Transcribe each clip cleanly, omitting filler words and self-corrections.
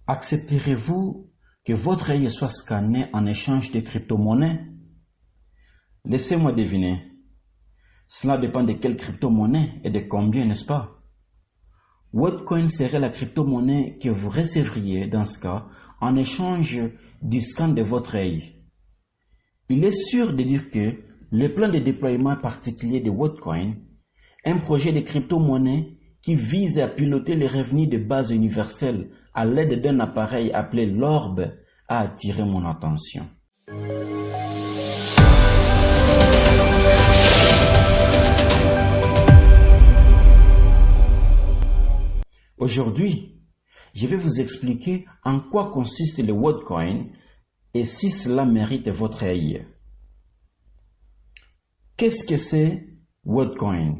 Accepterez-vous que votre œil soit scanné en échange de crypto-monnaies? Laissez-moi deviner. Cela dépend de quelle crypto-monnaie et de combien, n'est-ce pas? WorldCoin serait la crypto-monnaie que vous recevriez dans ce cas en échange du scan de votre œil. Il est sûr de dire que le plan de déploiement particulier de WorldCoin, un projet de crypto-monnaie qui vise à piloter les revenus de base universelle à l'aide d'un appareil appelé l'orbe, a attiré mon attention. Aujourd'hui, je vais vous expliquer en quoi consiste le WorldCoin et si cela mérite votre œil. Qu'est-ce que c'est WorldCoin?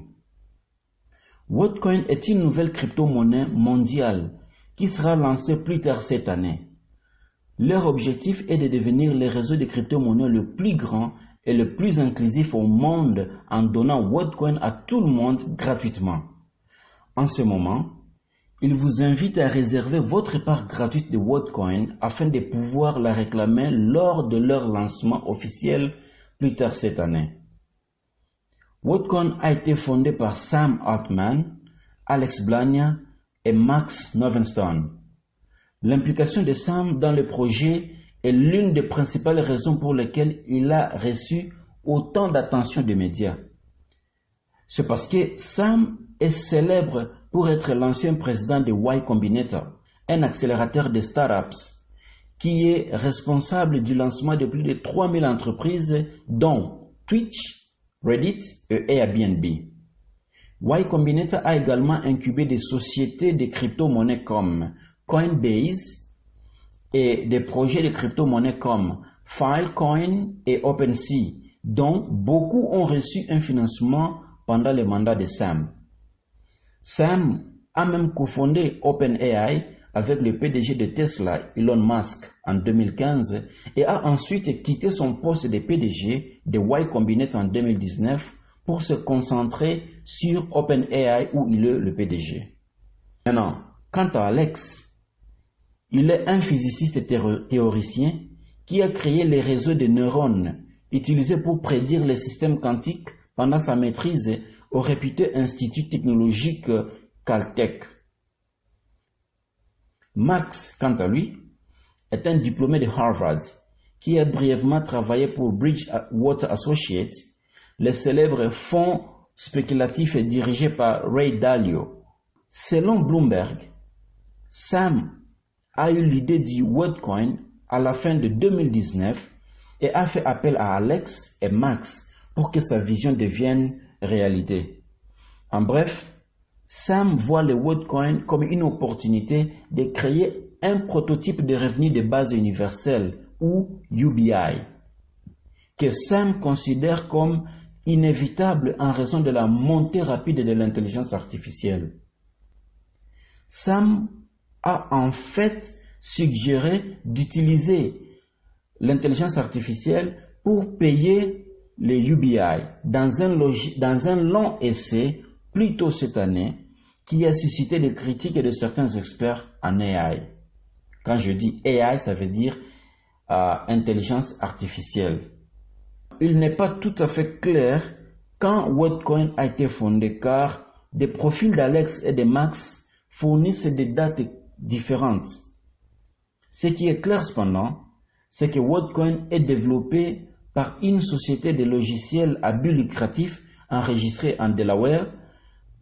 WorldCoin est une nouvelle crypto-monnaie mondiale qui sera lancée plus tard cette année. Leur objectif est de devenir le réseau de crypto-monnaies le plus grand et le plus inclusif au monde en donnant WorldCoin à tout le monde gratuitement. En ce moment, ils vous invitent à réserver votre part gratuite de WorldCoin afin de pouvoir la réclamer lors de leur lancement officiel plus tard cette année. WorldCoin a été fondé par Sam Altman, Alex Blania et Max Novenstone. L'implication de Sam dans le projet est l'une des principales raisons pour lesquelles il a reçu autant d'attention des médias. C'est parce que Sam est célèbre pour être l'ancien président de Y Combinator, un accélérateur de startups qui est responsable du lancement de plus de 3000 entreprises dont Twitch, Reddit et Airbnb. Y Combinator a également incubé des sociétés de crypto-monnaies comme Coinbase et des projets de crypto-monnaies comme Filecoin et OpenSea, dont beaucoup ont reçu un financement pendant le mandat de Sam. Sam a même cofondé OpenAI avec le PDG de Tesla, Elon Musk, en 2015 et a ensuite quitté son poste de PDG de Y Combinator en 2019 pour se concentrer sur OpenAI où il est le PDG. Maintenant, quant à Alex, il est un physiciste théoricien qui a créé les réseaux de neurones utilisés pour prédire les systèmes quantiques pendant sa maîtrise au réputé institut technologique Caltech. Max, quant à lui, est un diplômé de Harvard qui a brièvement travaillé pour Bridgewater Associates, le célèbre fonds spéculatif dirigé par Ray Dalio. Selon Bloomberg, Sam a eu l'idée du WorldCoin à la fin de 2019 et a fait appel à Alex et Max pour que sa vision devienne réalité. En bref, Sam voit le WorldCoin comme une opportunité de créer un prototype de revenu de base universelle ou UBI, que Sam considère comme inévitable en raison de la montée rapide de l'intelligence artificielle. Sam a en fait suggéré d'utiliser l'intelligence artificielle pour payer les UBI dans un long essai plus tôt cette année qui a suscité des critiques de certains experts en AI. Quand je dis AI, ça veut dire intelligence artificielle. Il n'est pas tout à fait clair quand WorldCoin a été fondé car des profils d'Alex et de Max fournissent des dates différentes. Ce qui est clair cependant, c'est que WorldCoin est développé par une société de logiciels à but lucratif enregistrée en Delaware,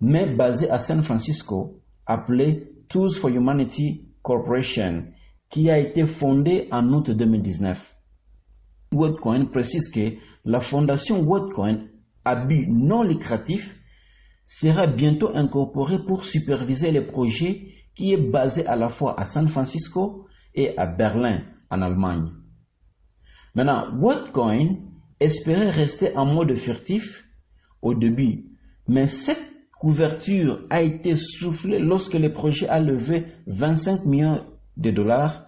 mais basée à San Francisco, appelée Tools for Humanity Corporation, qui a été fondée en août 2019. WorldCoin précise que la fondation WorldCoin à but non lucratif sera bientôt incorporée pour superviser les projets qui est basé à la fois à San Francisco et à Berlin, en Allemagne. Maintenant, WorldCoin espérait rester en mode furtif au début, mais cette couverture a été soufflée lorsque le projet a levé 25 millions de dollars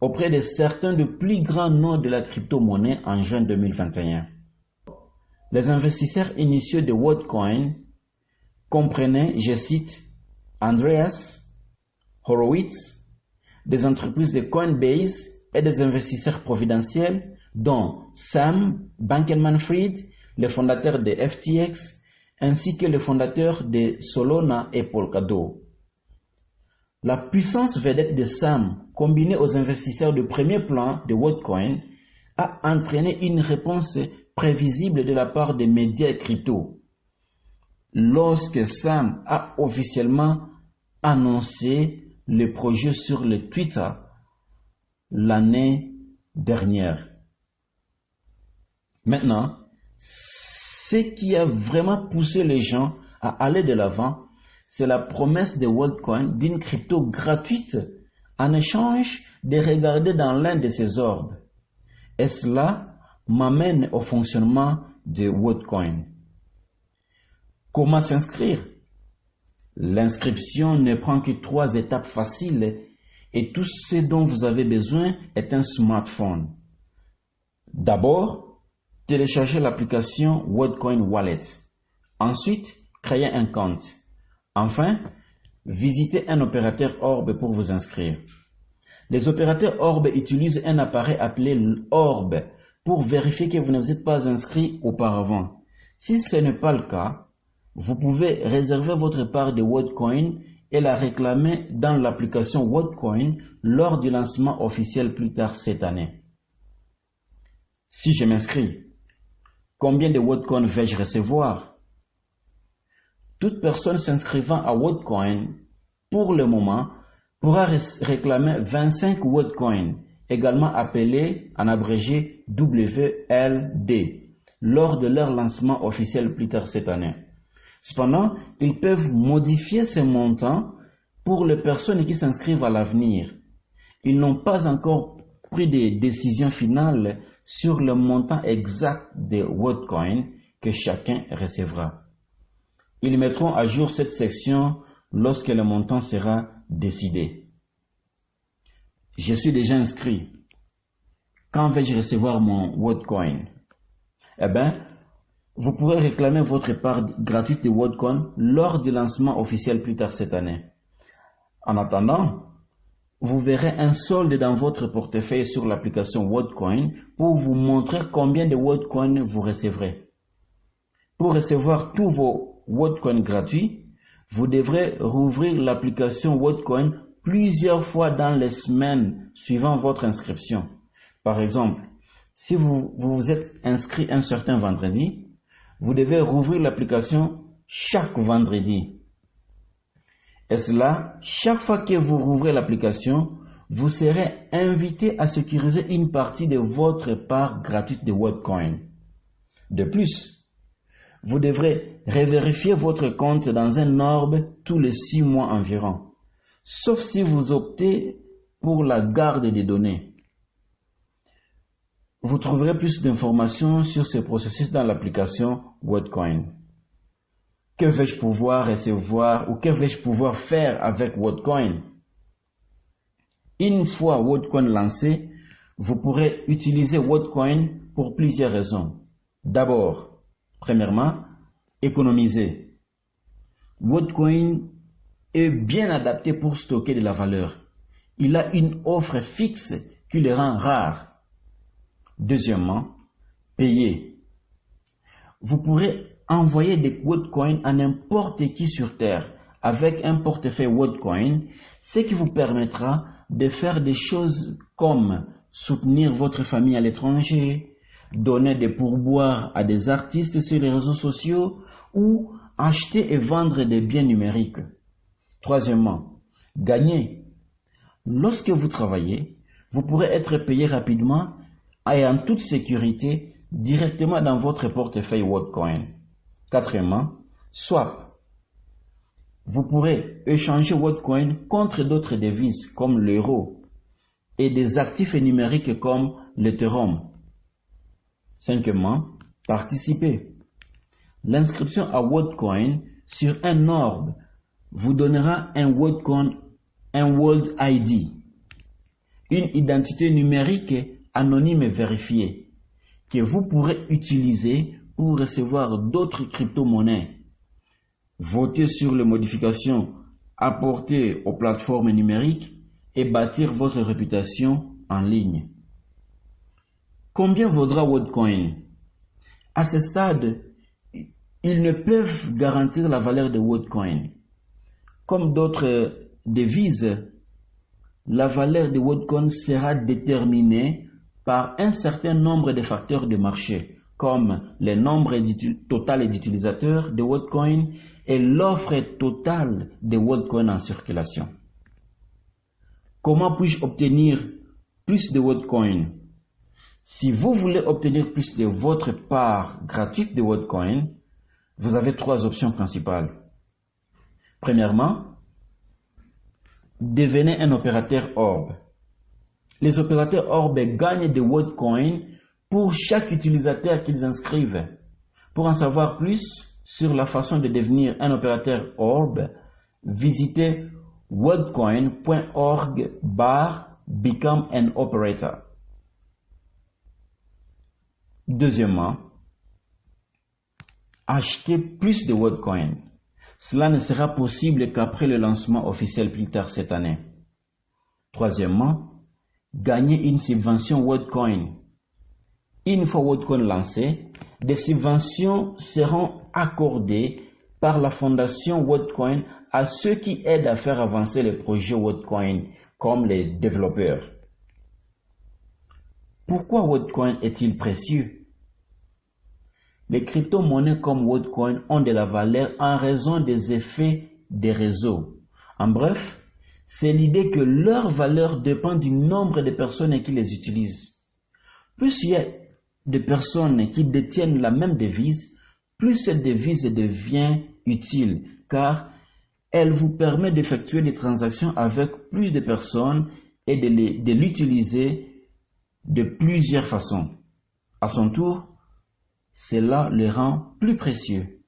auprès de certains des plus grands noms de la crypto-monnaie en juin 2021. Les investisseurs initiaux de WorldCoin comprenaient, je cite, Andreas Horowitz, des entreprises de Coinbase et des investisseurs providentiels dont Sam Bankman-Fried, le fondateur de FTX, ainsi que le fondateur de Solana et Polkadot. La puissance vedette de Sam, combinée aux investisseurs de premier plan de WorldCoin, a entraîné une réponse prévisible de la part des médias crypto. Lorsque Sam a officiellement annoncé le projet sur le Twitter l'année dernière. Maintenant, ce qui a vraiment poussé les gens à aller de l'avant, c'est la promesse de WorldCoin d'une crypto gratuite en échange de regarder dans l'un de ses orbes. Et cela m'amène au fonctionnement de WorldCoin. Comment s'inscrire? L'inscription ne prend que 3 étapes faciles et tout ce dont vous avez besoin est un smartphone. D'abord, téléchargez l'application WorldCoin Wallet. Ensuite, créez un compte. Enfin, visitez un opérateur Orb pour vous inscrire. Les opérateurs Orb utilisent un appareil appelé Orb pour vérifier que vous ne vous êtes pas inscrit auparavant. Si ce n'est pas le cas, vous pouvez réserver votre part de WorldCoin et la réclamer dans l'application WorldCoin lors du lancement officiel plus tard cette année. Si je m'inscris, combien de WorldCoin vais-je recevoir? Toute personne s'inscrivant à WorldCoin, pour le moment, pourra réclamer 25 WorldCoin, également appelés en abrégé WLD, lors de leur lancement officiel plus tard cette année. Cependant, ils peuvent modifier ces montants pour les personnes qui s'inscrivent à l'avenir. Ils n'ont pas encore pris de décision finale sur le montant exact de WorldCoin que chacun recevra. Ils mettront à jour cette section lorsque le montant sera décidé. Je suis déjà inscrit. Quand vais-je recevoir mon WorldCoin? Eh bien, vous pourrez réclamer votre part gratuite de WorldCoin lors du lancement officiel plus tard cette année. En attendant, vous verrez un solde dans votre portefeuille sur l'application WorldCoin pour vous montrer combien de WorldCoin vous recevrez. Pour recevoir tous vos WorldCoin gratuits, vous devrez rouvrir l'application WorldCoin plusieurs fois dans les semaines suivant votre inscription. Par exemple, si vous vous êtes inscrit un certain vendredi, vous devez rouvrir l'application chaque vendredi. Et cela, chaque fois que vous rouvrez l'application, vous serez invité à sécuriser une partie de votre part gratuite de WorldCoin. De plus, vous devrez revérifier votre compte dans un orbe tous les 6 mois environ, sauf si vous optez pour la garde des données. Vous trouverez plus d'informations sur ce processus dans l'application WorldCoin. Que vais-je pouvoir recevoir ou que vais-je pouvoir faire avec WorldCoin? Une fois WorldCoin lancé, vous pourrez utiliser WorldCoin pour plusieurs raisons. D'abord, premièrement, économiser. WorldCoin est bien adapté pour stocker de la valeur. Il a une offre fixe qui le rend rare. Deuxièmement, payer. Vous pourrez envoyer des WorldCoin à n'importe qui sur Terre avec un portefeuille WorldCoin, ce qui vous permettra de faire des choses comme soutenir votre famille à l'étranger, donner des pourboires à des artistes sur les réseaux sociaux ou acheter et vendre des biens numériques. Troisièmement, gagner. Lorsque vous travaillez, vous pourrez être payé rapidement et en toute sécurité directement dans votre portefeuille WorldCoin. Quatrièmement, swap. Vous pourrez échanger WorldCoin contre d'autres devises comme l'euro et des actifs numériques comme l'Ethereum. Cinquièmement, participer. L'inscription à WorldCoin sur un orbe vous donnera un WorldCoin, un World ID, une identité numérique anonyme et vérifiée que vous pourrez utiliser pour recevoir d'autres crypto-monnaies. Votez sur les modifications apportées aux plateformes numériques et bâtir votre réputation en ligne. Combien vaudra WorldCoin? À ce stade, ils ne peuvent garantir la valeur de WorldCoin. Comme d'autres devises, la valeur de WorldCoin sera déterminée par un certain nombre de facteurs de marché, comme le nombre total d'utilisateurs de WorldCoin et l'offre totale de WorldCoin en circulation. Comment puis-je obtenir plus de WorldCoin? Si vous voulez obtenir plus de votre part gratuite de WorldCoin, vous avez trois options principales. Premièrement, devenez un opérateur Orb. Les opérateurs Orb gagnent des WorldCoin pour chaque utilisateur qu'ils inscrivent. Pour en savoir plus sur la façon de devenir un opérateur Orb, visitez worldcoin.org/become an operator. Deuxièmement, achetez plus de WorldCoin. Cela ne sera possible qu'après le lancement officiel plus tard cette année. Troisièmement, gagnez une subvention WorldCoin. Une fois WorldCoin lancé, des subventions seront accordées par la fondation WorldCoin à ceux qui aident à faire avancer le projet WorldCoin, comme les développeurs. Pourquoi WorldCoin est-il précieux? Les crypto-monnaies comme WorldCoin ont de la valeur en raison des effets des réseaux. En bref, c'est l'idée que leur valeur dépend du nombre de personnes qui les utilisent. Plus il y a de personnes qui détiennent la même devise, plus cette devise devient utile, car elle vous permet d'effectuer des transactions avec plus de personnes et de l'utiliser de plusieurs façons. À son tour, cela le rend plus précieux.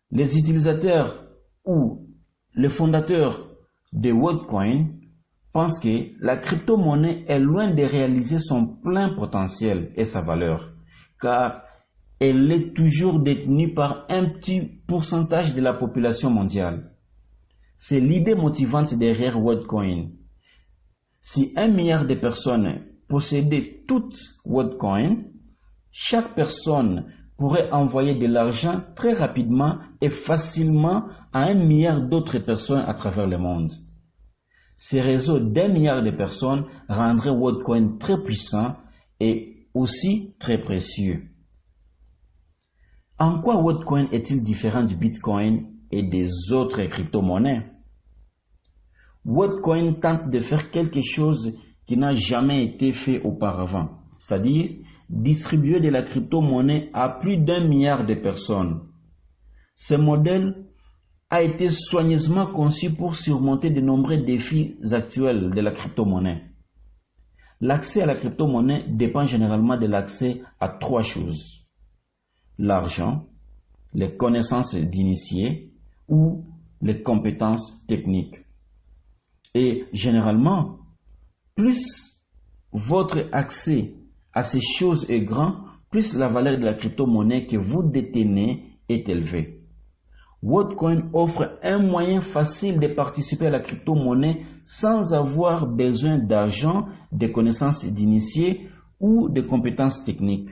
Les utilisateurs ou les fondateurs de WorldCoin pensent que la crypto-monnaie est loin de réaliser son plein potentiel et sa valeur, car elle est toujours détenue par un petit pourcentage de la population mondiale. C'est l'idée motivante derrière WorldCoin. Si 1 milliard de personnes possédaient toutes WorldCoin, chaque personne pourrait envoyer de l'argent très rapidement et facilement à 1 milliard d'autres personnes à travers le monde. Ces réseaux d'1 milliard de personnes rendraient WorldCoin très puissant et aussi très précieux. En quoi WorldCoin est-il différent du Bitcoin et des autres crypto-monnaies? WorldCoin tente de faire quelque chose qui n'a jamais été fait auparavant, c'est-à-dire distribuer de la crypto-monnaie à plus d'1 milliard de personnes. Ce modèle a été soigneusement conçu pour surmonter de nombreux défis actuels de la crypto-monnaie. L'accès à la crypto-monnaie dépend généralement de l'accès à trois choses: l'argent, les connaissances d'initiés ou les compétences techniques. Et généralement, plus votre accès à ces choses est grand, plus la valeur de la crypto-monnaie que vous détenez est élevée. WorldCoin offre un moyen facile de participer à la crypto-monnaie sans avoir besoin d'argent, de connaissances d'initiés ou de compétences techniques.